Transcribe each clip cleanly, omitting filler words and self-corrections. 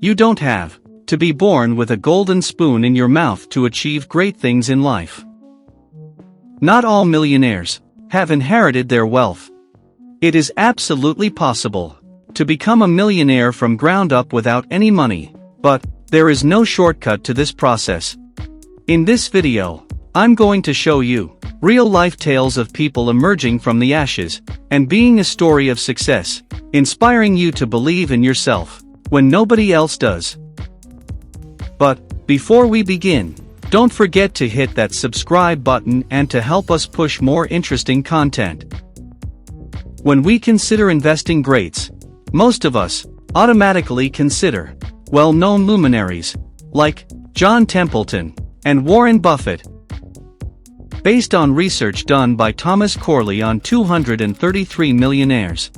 You don't have to be born with a golden spoon in your mouth to achieve great things in life. Not all millionaires have inherited their wealth. It is absolutely possible to become a millionaire from ground up without any money, but there is no shortcut to this process. In this video, I'm going to show you real-life tales of people emerging from the ashes and being a story of success, inspiring you to believe in yourself when nobody else does. But before we begin, don't forget to hit that subscribe button and to help us push more interesting content. When we consider investing greats, most of us automatically consider well-known luminaries like John Templeton and Warren Buffett. Based on research done by Thomas Corley on 233 millionaires,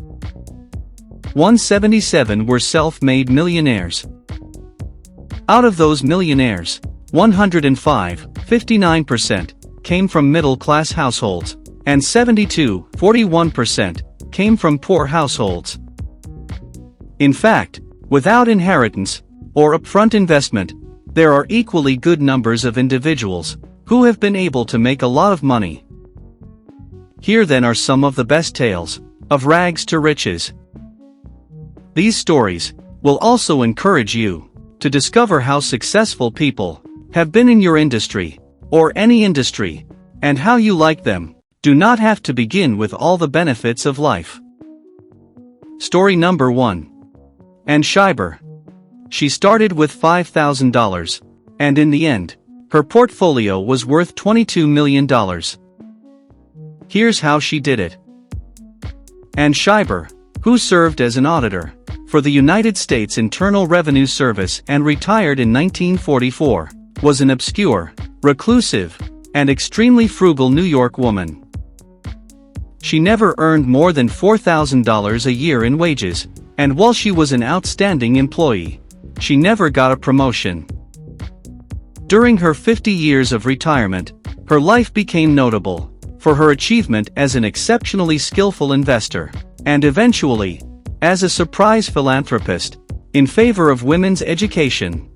177 were self-made millionaires. Out of those millionaires, 105, 59%, came from middle-class households, and 72, 41%, came from poor households. In fact, without inheritance or upfront investment, there are equally good numbers of individuals who have been able to make a lot of money. Here then are some of the best tales of rags to riches. These stories will also encourage you to discover how successful people have been in your industry, or any industry, and how you, like them, do not have to begin with all the benefits of life. Story number 1. Ann Scheiber. She started with $5,000, and in the end, her portfolio was worth $22 million. Here's how she did it. Ann Scheiber, who served as an auditor for the United States Internal Revenue Service and retired in 1944, was an obscure, reclusive, and extremely frugal New York woman. She never earned more than $4,000 a year in wages, and while she was an outstanding employee, she never got a promotion. During her 50 years of retirement, her life became notable for her achievement as an exceptionally skillful investor, and eventually, as a surprise philanthropist, in favor of women's education.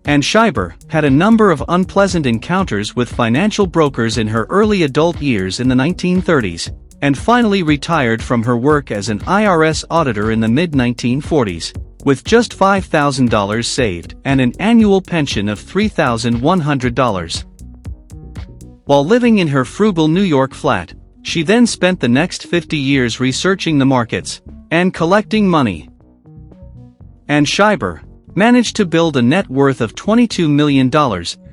Ann Scheiber had a number of unpleasant encounters with financial brokers in her early adult years in the 1930s, and finally retired from her work as an IRS auditor in the mid-1940s, with just $5,000 saved and an annual pension of $3,100. While living in her frugal New York flat, she then spent the next 50 years researching the markets and collecting money. Ann Scheiber managed to build a net worth of $22 million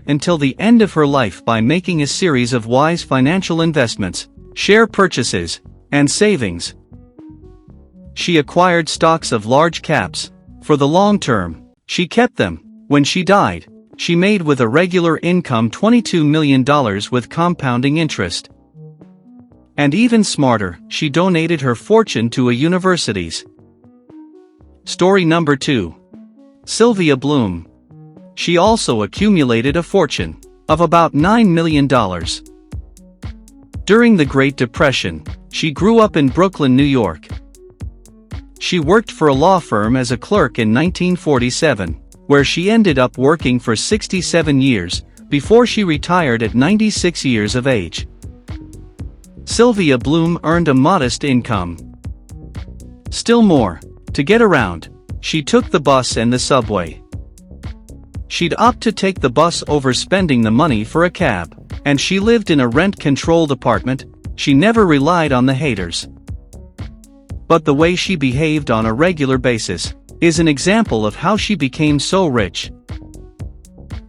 until the end of her life by making a series of wise financial investments, share purchases, and savings. She acquired stocks of large caps for the long term. She kept them. When she died, she made with a regular income $22 million with compounding interest. And even smarter, she donated her fortune to a universities. Story number 2. Sylvia Bloom. She also accumulated a fortune of about $9 million. During the Great Depression, she grew up in Brooklyn, New York. She worked for a law firm as a clerk in 1947, where she ended up working for 67 years, before she retired at 96 years of age. Sylvia Bloom earned a modest income. Still more, to get around, she took the bus and the subway. She'd opt to take the bus over spending the money for a cab, and she lived in a rent-controlled apartment. She never relied on the haters. But the way she behaved on a regular basis is an example of how she became so rich.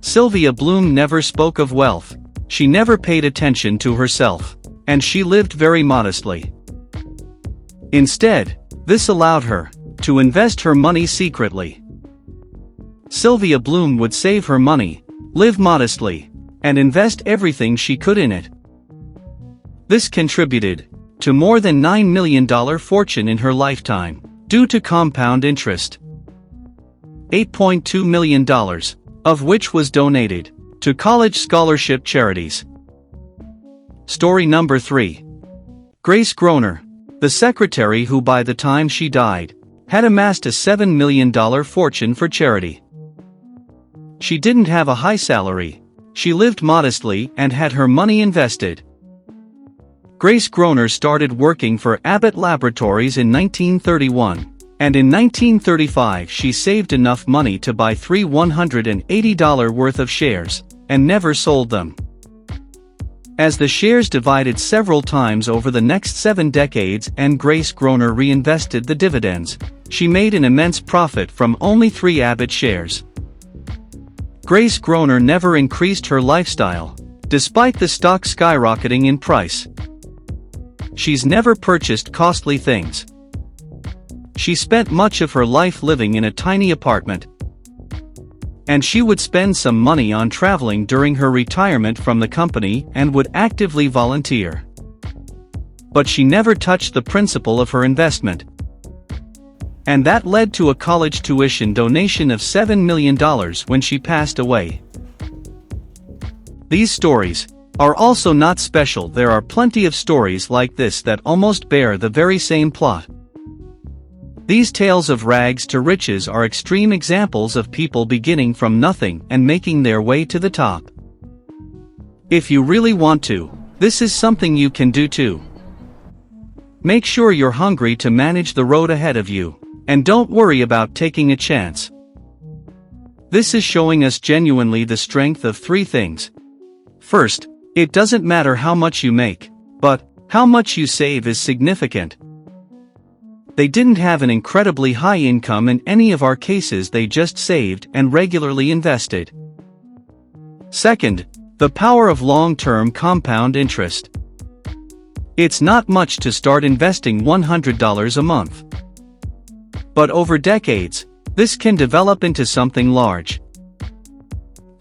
Sylvia Bloom never spoke of wealth, she never paid attention to herself, and she lived very modestly. Instead, this allowed her to invest her money secretly. Sylvia Bloom would save her money, live modestly, and invest everything she could in it. This contributed to more than $9 million fortune in her lifetime, due to compound interest. $8.2 million, of which was donated to college scholarship charities. Story number 3. Grace Groner, the secretary who by the time she died, had amassed a $7 million fortune for charity. She didn't have a high salary. She lived modestly and had her money invested. Grace Groner started working for Abbott Laboratories in 1931, and in 1935 she saved enough money to buy three $180 worth of shares, and never sold them. As the shares divided several times over the next 7 decades and Grace Groner reinvested the dividends, she made an immense profit from only 3 Abbott shares. Grace Groner never increased her lifestyle, despite the stock skyrocketing in price. She's never purchased costly things. She spent much of her life living in a tiny apartment. And she would spend some money on traveling during her retirement from the company and would actively volunteer. But she never touched the principal of her investment. And that led to a college tuition donation of $7 million when she passed away. These stories are also not special. There are plenty of stories like this that almost bear the very same plot. These tales of rags to riches are extreme examples of people beginning from nothing and making their way to the top. If you really want to, this is something you can do too. Make sure you're hungry to manage the road ahead of you, and don't worry about taking a chance. This is showing us genuinely the strength of 3 things. First, it doesn't matter how much you make, but how much you save is significant. They didn't have an incredibly high income in any of our cases, they just saved and regularly invested. Second, the power of long-term compound interest. It's not much to start investing $100 a month. But over decades, this can develop into something large.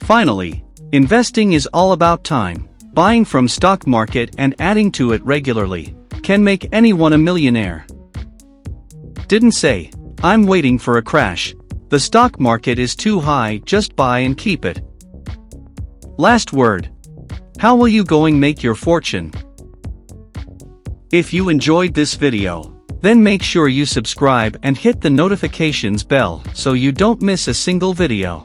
Finally, investing is all about time. Buying from stock market and adding to it regularly can make anyone a millionaire. Didn't say, I'm waiting for a crash. The stock market is too high, just buy and keep it. Last word. How will you going make your fortune? If you enjoyed this video, then make sure you subscribe and hit the notifications bell so you don't miss a single video.